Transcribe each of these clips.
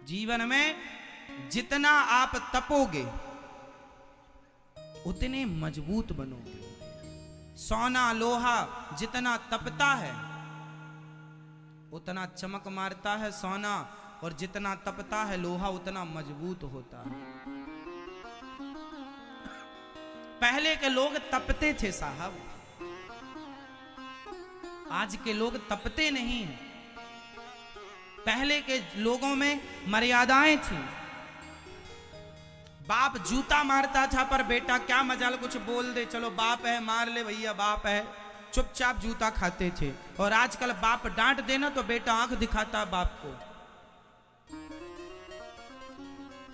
जीवन में जितना आप तपोगे उतने मजबूत बनोगे। सोना लोहा जितना तपता है उतना चमक मारता है सोना, और जितना तपता है लोहा उतना मजबूत होता है। पहले के लोग तपते थे साहब, आज के लोग तपते नहीं हैं। पहले के लोगों में मर्यादाएं थी। बाप जूता मारता था पर बेटा क्या मजाल कुछ बोल दे, चलो बाप है मार ले भैया, बाप है, चुपचाप जूता खाते थे। और आजकल बाप डांट देना तो बेटा आंख दिखाता बाप को,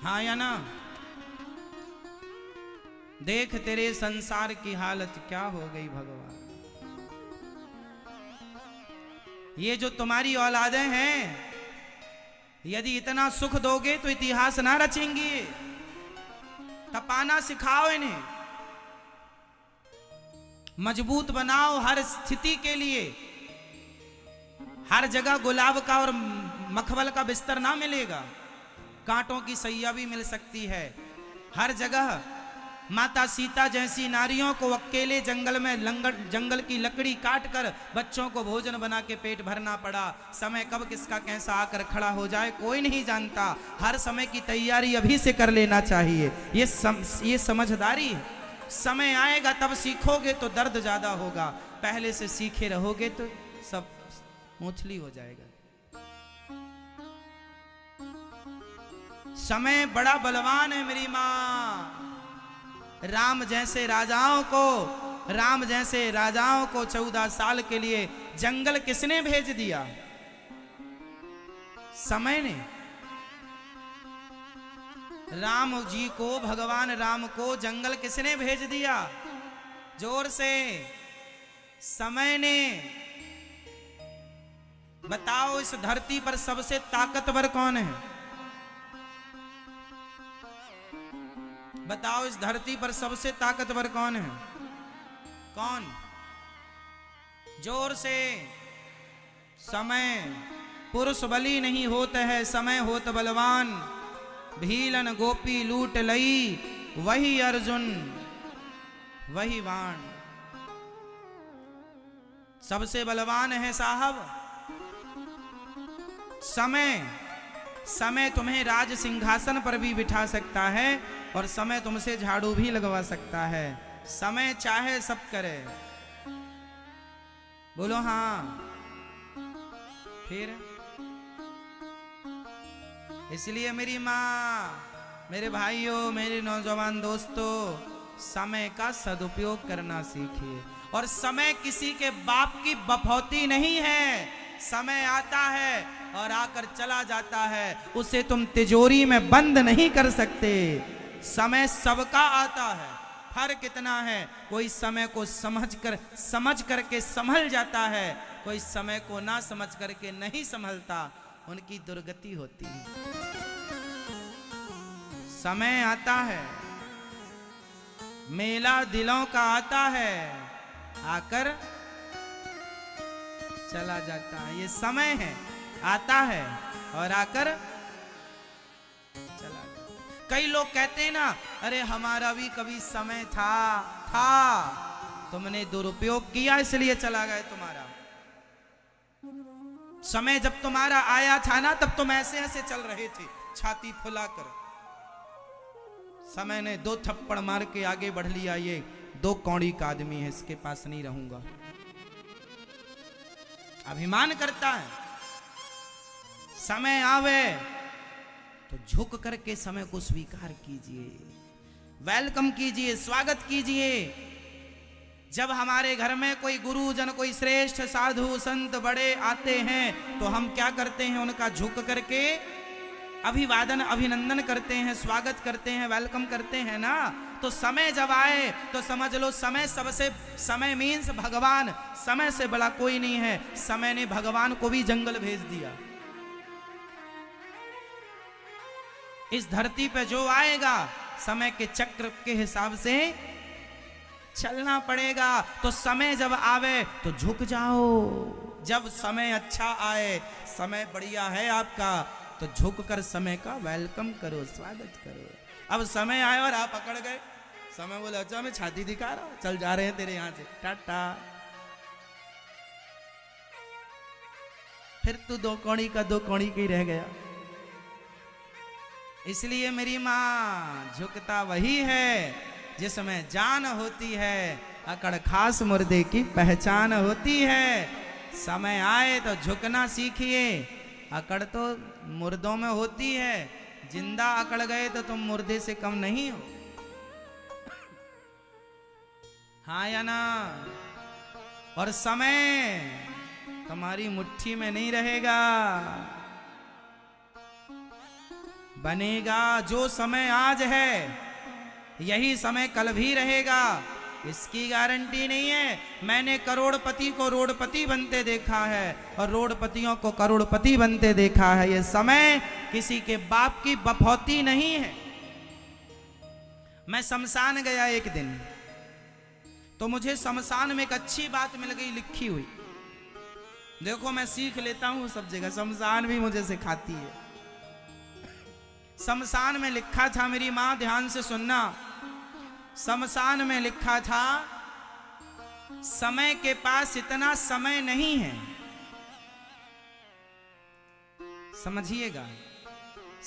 हाँ या ना। देख तेरे संसार की हालत क्या हो गई भगवान। ये जो तुम्हारी औलादें हैं, यदि इतना सुख दोगे तो इतिहास ना रचेंगी। तपाना सिखाओ इन्हें, मजबूत बनाओ हर स्थिति के लिए। हर जगह गुलाब का और मखमल का बिस्तर ना मिलेगा, कांटों की सैया भी मिल सकती है। हर जगह माता सीता जैसी नारियों को अकेले जंगल में जंगल की लकड़ी काट कर बच्चों को भोजन बना के पेट भरना पड़ा। समय कब किसका कैसा आकर खड़ा हो जाए कोई नहीं जानता। हर समय की तैयारी अभी से कर लेना चाहिए। ये समझदारी है। समय आएगा तब सीखोगे तो दर्द ज्यादा होगा, पहले से सीखे रहोगे तो सब मोछली हो जाएगा। समय बड़ा बलवान है मेरी मां। राम जैसे राजाओं को 14 साल के लिए जंगल किसने भेज दिया? समय ने। राम जी को, भगवान राम को जंगल किसने भेज दिया? जोर से, समय ने। बताओ इस धरती पर सबसे ताकतवर कौन है? बताओ इस धरती पर सबसे ताकतवर कौन है? कौन? जोर से। समय। पुरुष बली नहीं होता है, समय होत बलवान। भीलन गोपी लूट लई, वही अर्जुन वही बाण। सबसे बलवान है साहब समय। समय तुम्हें राज सिंहासन पर भी बिठा सकता है और समय तुमसे झाड़ू भी लगवा सकता है। समय चाहे सब करे। बोलो हाँ। फिर इसलिए मेरी माँ, मेरे भाइयों, मेरे नौजवान दोस्तों, समय का सदुपयोग करना सीखिए। और समय किसी के बाप की बफौती नहीं है। समय आता है और आकर चला जाता है, उसे तुम तिजोरी में बंद नहीं कर सकते। समय सबका आता है। फर्क कितना है, कोई समय को समझ करके संभल जाता है, कोई समय को ना समझ करके नहीं संभलता, उनकी दुर्गति होती है। समय आता है, मेला दिलों का आता है, आकर चला जाता है। ये समय है, आता है और आकर चला जाता है। कई लोग कहते हैं ना, अरे हमारा भी कभी समय था, तुमने दुरुपयोग किया इसलिए चला गया। तुम्हारा समय जब तुम्हारा आया था ना, तब तुम ऐसे ऐसे चल रहे थे छाती फुलाकर। समय ने 2 थप्पड़ मार के आगे बढ़ लिया। ये 2 कौड़ी का आदमी है, इसके पास नहीं रहूंगा। अभिमान करता है। समय आवे तो झुक करके समय को स्वीकार कीजिए, वेलकम कीजिए, स्वागत कीजिए। जब हमारे घर में कोई गुरुजन, कोई श्रेष्ठ साधु संत बड़े आते हैं तो हम क्या करते हैं? उनका झुक करके अभिवादन अभिनंदन करते हैं, स्वागत करते हैं, वेलकम करते हैं ना। तो समय जब आए तो समझ लो समय मीन्स भगवान। समय से बड़ा कोई नहीं है। समय ने भगवान को भी जंगल भेज दिया। इस धरती पे जो आएगा समय के चक्र के हिसाब से चलना पड़ेगा। तो समय जब आवे तो झुक जाओ। जब समय अच्छा आए, समय बढ़िया है आपका, तो झुककर समय का वेलकम करो, स्वागत करो। अब समय आया और आप पकड़ गए, समय बोले अच्छा मैं छाती दिखा रहा हूं, चल जा रहे हैं तेरे यहां से, टाटा। फिर तू दो कौड़ी का दो कौड़ी की रह गया। इसलिए मेरी माँ, झुकता वही है जिसमें जान होती है, अकड़ खास मुर्दे की पहचान होती है। समय आए तो झुकना सीखिए, अकड़ तो मुर्दों में होती है, जिंदा अकड़ गए तो तुम मुर्दे से कम नहीं हो। हाँ या ना? और समय तुम्हारी मुट्ठी में नहीं रहेगा, बनेगा। जो समय आज है यही समय कल भी रहेगा, इसकी गारंटी नहीं है। मैंने करोड़पति को रोड़पति बनते देखा है और रोड़पतियों को करोड़पति बनते देखा है। यह समय किसी के बाप की बफौती नहीं है। मैं शमशान गया एक दिन, तो मुझे शमशान में एक अच्छी बात मिल गई लिखी हुई। देखो मैं सीख लेता हूं सब जगह, शमशान भी मुझे सिखाती है। शमशान में लिखा था, मेरी मां ध्यान से सुनना, शमशान में लिखा था समय के पास इतना समय नहीं है। समझिएगा,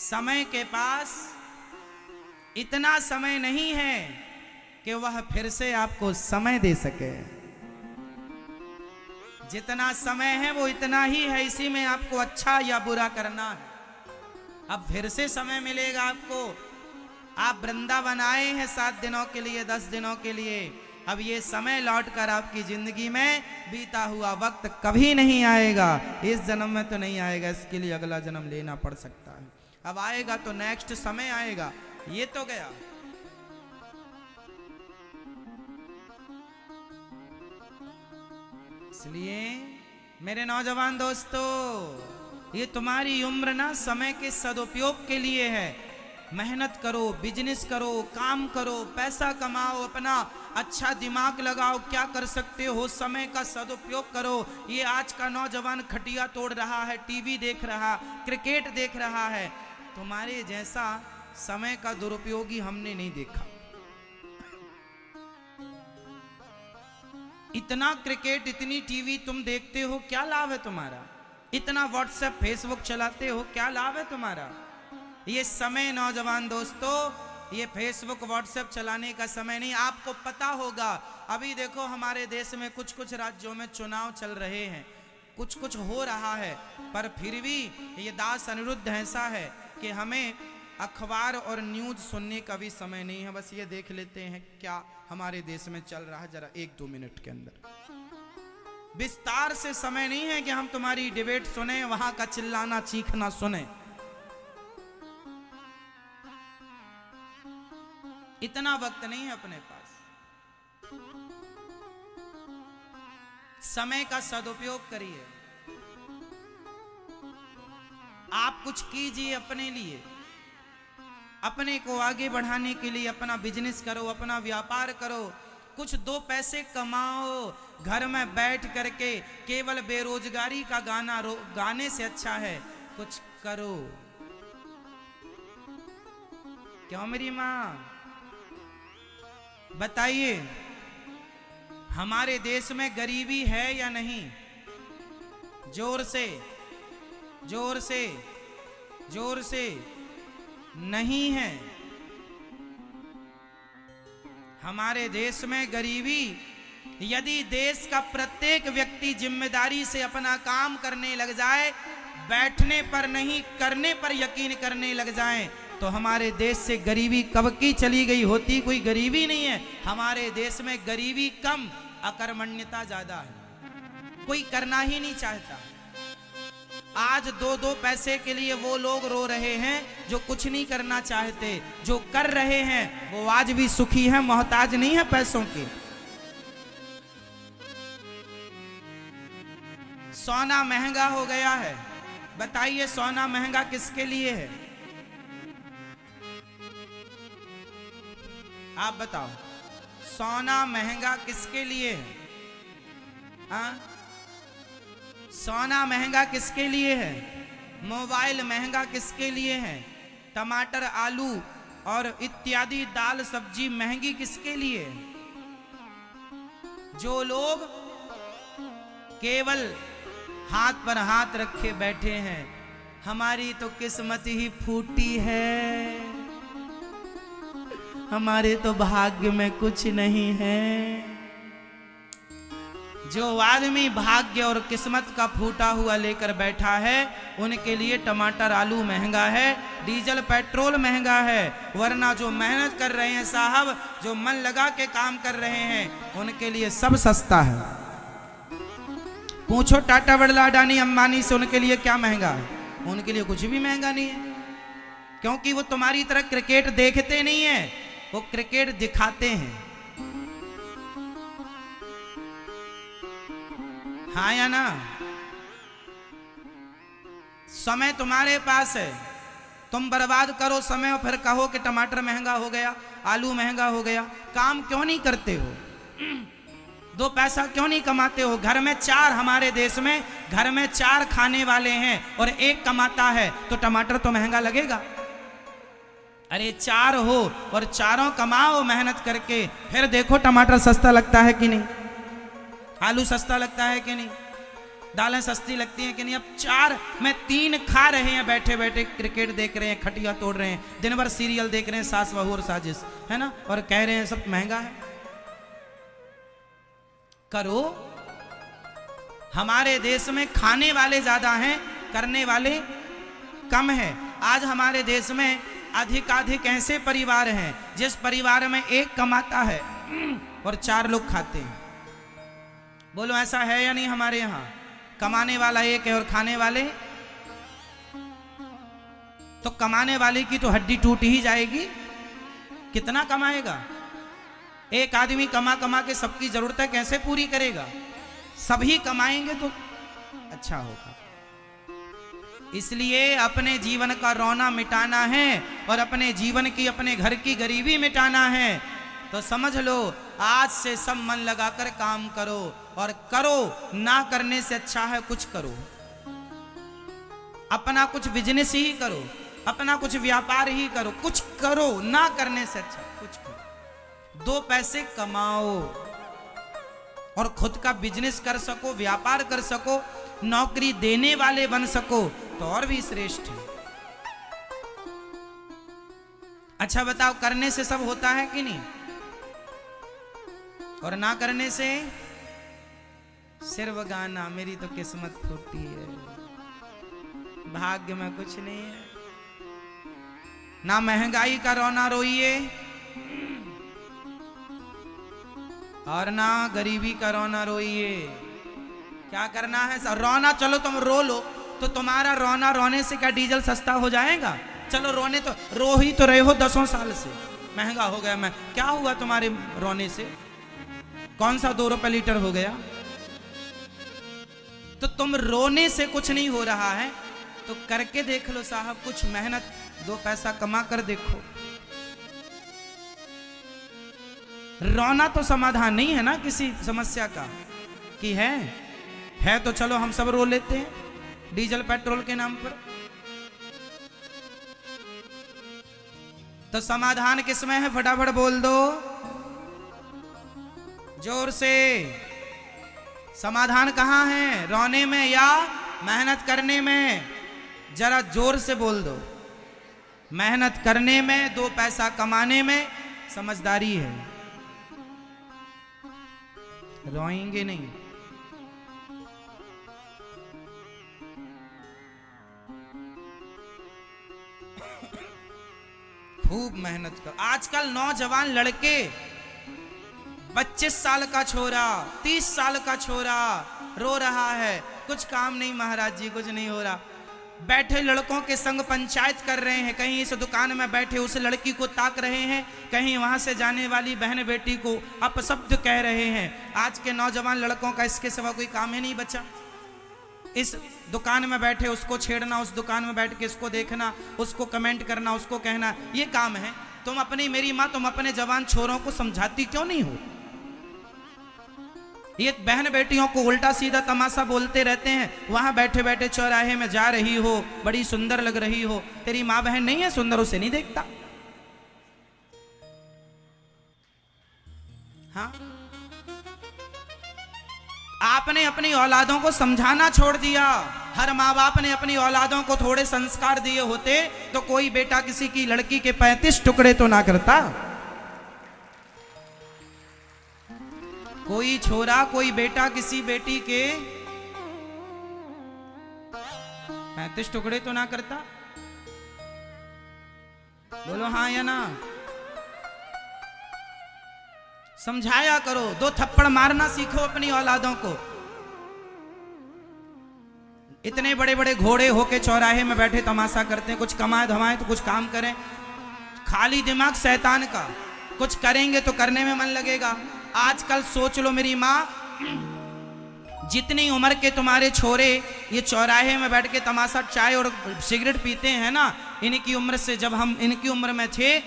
समय के पास इतना समय नहीं है कि वह फिर से आपको समय दे सके। जितना समय है वो इतना ही है, इसी में आपको अच्छा या बुरा करना है। अब फिर से समय मिलेगा आपको। आप वृंदावन आए हैं 7 दिनों के लिए, 10 दिनों के लिए। अब ये समय लौटकर आपकी जिंदगी में बीता हुआ वक्त कभी नहीं आएगा। इस जन्म में तो नहीं आएगा, इसके लिए अगला जन्म लेना पड़ सकता है। अब आएगा तो नेक्स्ट समय आएगा, ये तो गया। इसलिए मेरे नौजवान दोस्तों, ये तुम्हारी उम्र ना समय के सदुपयोग के लिए है। मेहनत करो, बिजनेस करो, काम करो, पैसा कमाओ, अपना अच्छा दिमाग लगाओ, क्या कर सकते हो, समय का सदुपयोग करो। ये आज का नौजवान खटिया तोड़ रहा है, टीवी देख रहा, क्रिकेट देख रहा है। तुम्हारे जैसा समय का दुरुपयोगी हमने नहीं देखा। इतना क्रिकेट, इतनी टीवी तुम देखते हो, क्या लाभ है तुम्हारा? इतना व्हाट्सएप फेसबुक चलाते हो, क्या लाभ है तुम्हारा? ये समय नौजवान दोस्तों, ये फेसबुक व्हाट्सएप चलाने का समय नहीं। आपको पता होगा, अभी देखो हमारे देश में कुछ कुछ राज्यों में चुनाव चल रहे हैं, कुछ कुछ हो रहा है, पर फिर भी ये दास अनिरुद्ध ऐसा है कि हमें अखबार और न्यूज सुनने का भी समय नहीं है। बस ये देख लेते हैं क्या हमारे देश में चल रहा है, जरा 1-2 मिनट के अंदर। विस्तार से समय नहीं है कि हम तुम्हारी डिबेट सुने, वहां का चिल्लाना चीखना सुने। इतना वक्त नहीं है अपने पास। समय का सदुपयोग करिए। आप कुछ कीजिए अपने लिए, अपने को आगे बढ़ाने के लिए। अपना बिजनेस करो, अपना व्यापार करो, कुछ 2 पैसे कमाओ। घर में बैठ करके केवल बेरोजगारी का गाना गाने से अच्छा है कुछ करो। क्यों मेरी मां? बताइए, हमारे देश में गरीबी है या नहीं? जोर से, जोर से, जोर से। नहीं है। हमारे देश में गरीबी, यदि देश का प्रत्येक व्यक्ति जिम्मेदारी से अपना काम करने लग जाए, बैठने पर नहीं करने पर यकीन करने लग जाए, तो हमारे देश से गरीबी कब की चली गई होती। कोई गरीबी नहीं है हमारे देश में, गरीबी कम, अकर्मण्यता ज्यादा है। कोई करना ही नहीं चाहता। आज 2-2 पैसे के लिए वो लोग रो रहे हैं जो कुछ नहीं करना चाहते। जो कर रहे हैं वो आज भी सुखी है, मोहताज नहीं है पैसों के। सोना महंगा हो गया है। बताइए, सोना महंगा किसके लिए है? आप बताओ, सोना महंगा किसके लिए है? हाँ, सोना महंगा किसके लिए है? मोबाइल महंगा किसके लिए है? टमाटर, आलू और इत्यादि दाल सब्जी महंगी किसके लिए? जो लोग केवल हाथ पर हाथ रखे बैठे हैं, हमारी तो किस्मत ही फूटी है, हमारे तो भाग्य में कुछ नहीं है। जो आदमी भाग्य और किस्मत का फूटा हुआ लेकर बैठा है, उनके लिए टमाटर आलू महंगा है, डीजल पेट्रोल महंगा है। वरना जो मेहनत कर रहे हैं साहब, जो मन लगा के काम कर रहे हैं, उनके लिए सब सस्ता है। पूछो टाटा, बिरला, अडानी, अंबानी से उनके लिए क्या महंगा है? उनके लिए कुछ भी महंगा नहीं है, क्योंकि वो तुम्हारी तरह क्रिकेट देखते नहीं है, वो क्रिकेट दिखाते हैं। हाँ या ना? समय तुम्हारे पास है, तुम बर्बाद करो समय और फिर कहो कि टमाटर महंगा हो गया, आलू महंगा हो गया। काम क्यों नहीं करते हो? दो पैसा क्यों नहीं कमाते हो? घर में चार, हमारे देश में घर में चार खाने वाले हैं और एक कमाता है, तो टमाटर तो महंगा लगेगा। अरे चार हो और चारों कमाओ मेहनत करके, फिर देखो टमाटर सस्ता लगता है कि नहीं, आलू सस्ता लगता है कि नहीं, दालें सस्ती लगती हैं कि नहीं। अब चार में तीन खा रहे हैं बैठे बैठे, क्रिकेट देख रहे हैं, खटिया तोड़ रहे हैं, दिन भर सीरियल देख रहे हैं, सास बहू और साजिश, है ना, और कह रहे हैं सब महंगा है। करो। हमारे देश में खाने वाले ज्यादा हैं, करने वाले कम है। आज हमारे देश में अधिकाधिक ऐसे परिवार हैं जिस परिवार में एक कमाता है और चार लोग खाते हैं। बोलो ऐसा है या नहीं? हमारे यहां कमाने वाला एक है और खाने वाले, तो कमाने वाले की तो हड्डी टूट ही जाएगी। कितना कमाएगा? एक आदमी कमा कमा के सबकी जरूरतें कैसे पूरी करेगा? सभी कमाएंगे तो अच्छा होगा। इसलिए अपने जीवन का रोना मिटाना है और अपने जीवन की, अपने घर की गरीबी मिटाना है, तो समझ लो आज से सब मन लगाकर काम करो। और करो, ना करने से अच्छा है कुछ करो। अपना कुछ बिजनेस ही करो, अपना कुछ व्यापार ही करो, कुछ करो, ना करने से अच्छा कुछ करो। दो पैसे कमाओ और खुद का बिजनेस कर सको, व्यापार कर सको, नौकरी देने वाले बन सको, तो और भी श्रेष्ठ है। अच्छा बताओ, करने से सब होता है कि नहीं? और ना करने से सिर्फ गाना, मेरी तो किस्मत फूटी है, भाग्य में कुछ नहीं है। ना महंगाई का रोना रोइए और ना गरीबी का रोना रोइए। क्या करना है? रोना, चलो तुम रो लो, तो तुम्हारा रोना रोने से क्या डीजल सस्ता हो जाएगा? चलो रोने तो रो ही तो रहे हो 10 साल से, महंगा हो गया। मैं क्या हुआ तुम्हारे रोने से? कौन सा 2 रुपए लीटर हो गया? तो तुम रोने से कुछ नहीं हो रहा है, तो करके देख लो साहब, कुछ मेहनत, 2 पैसा कमा कर देखो। रोना तो समाधान नहीं है ना किसी समस्या का, कि है तो चलो हम सब रो लेते हैं डीजल पेट्रोल के नाम पर। तो समाधान किसमें है? फटाफट बोल दो जोर से। समाधान कहां है? रोने में या मेहनत करने में? जरा जोर से बोल दो। मेहनत करने में, 2 पैसा कमाने में समझदारी है, रोएंगे नहीं। खूब मेहनत कर। आजकल नौजवान लड़के, 25 साल का छोरा, 30 साल का छोरा रो रहा है, कुछ काम नहीं महाराज जी, कुछ नहीं हो रहा। बैठे लड़कों के संग पंचायत कर रहे हैं, कहीं इस दुकान में बैठे उस लड़की को ताक रहे हैं, कहीं वहां से जाने वाली बहन बेटी को अपशब्द कह रहे हैं। आज के नौजवान लड़कों का इसके सिवा कोई काम ही नहीं बचा। इस दुकान में बैठे उसको छेड़ना, उस दुकान में बैठ के इसको देखना, उसको कमेंट करना, उसको कहना, ये काम है। तुम अपनी, मेरी माँ, तुम अपने जवान छोरों को समझाती क्यों नहीं हो? ये बहन बेटियों को उल्टा सीधा तमाशा बोलते रहते हैं। वहां बैठे बैठे चौराहे में जा रही हो, बड़ी सुंदर लग रही हो, तेरी माँ बहन नहीं है सुंदर, उसे नहीं देखता। हाँ, आपने अपनी औलादों को समझाना छोड़ दिया। हर माँ बाप ने अपनी औलादों को थोड़े संस्कार दिए होते तो कोई बेटा किसी की लड़की के 35 टुकड़े तो ना करता। कोई छोरा कोई बेटा किसी बेटी के 35 टुकड़े तो ना करता। बोलो हाँ या ना। समझाया करो, 2 थप्पड़ मारना सीखो अपनी औलादों को। इतने बड़े बड़े घोड़े होके चौराहे में बैठे तमाशा करते हैं, कुछ कमाए धमाए तो कुछ काम करें। खाली दिमाग शैतान का, कुछ करेंगे तो करने में मन लगेगा। आजकल सोच लो मेरी माँ, जितनी उम्र के तुम्हारे छोरे ये चौराहे में बैठ के तमाशा चाय और सिगरेट पीते हैं ना, इनकी उम्र से जब हम इनकी उम्र में थे,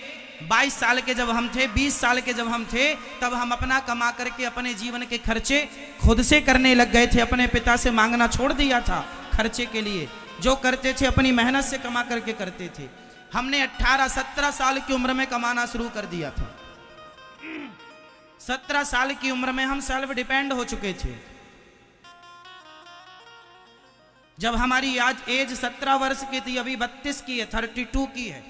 22 साल के जब हम थे, 20 साल के जब हम थे, तब हम अपना कमा करके अपने जीवन के खर्चे खुद से करने लग गए थे। अपने पिता से मांगना छोड़ दिया था खर्चे के लिए। जो करते थे अपनी मेहनत से कमा करके करते थे। हमने 18-17 साल की उम्र में कमाना शुरू कर दिया था। 17 साल की उम्र में हम सेल्फ डिपेंड हो चुके थे। जब हमारी आज एज 17 वर्ष की थी, अभी 32 की है, 32 की है।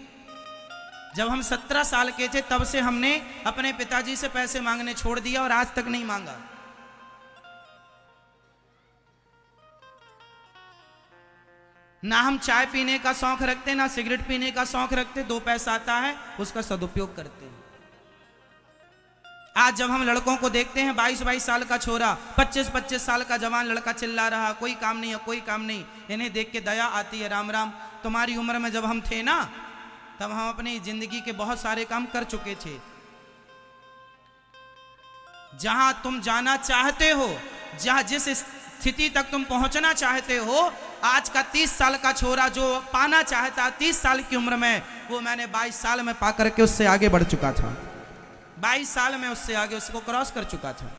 जब हम 17 साल के थे तब से हमने अपने पिताजी से पैसे मांगने छोड़ दिया और आज तक नहीं मांगा। ना हम चाय पीने का शौक रखते, ना सिगरेट पीने का शौक रखते। 2 पैसा आता है उसका सदुपयोग करते हैं। आज जब हम लड़कों को देखते हैं, 22-22 साल का छोरा, 25-25 साल का जवान लड़का चिल्ला रहा, कोई काम नहीं है, कोई काम नहीं। इन्हें देख के दया आती है। राम राम, तुम्हारी उम्र में जब हम थे ना, तब हम अपनी जिंदगी के बहुत सारे काम कर चुके थे। जहां तुम जाना चाहते हो, जहां जिस स्थिति तक तुम पहुंचना चाहते हो, आज का 30 साल का छोरा जो पाना चाहता 30 साल की उम्र में, वो मैंने 22 साल में पा करके उससे आगे बढ़ चुका था। 22 साल में उससे आगे उसको क्रॉस कर चुका था।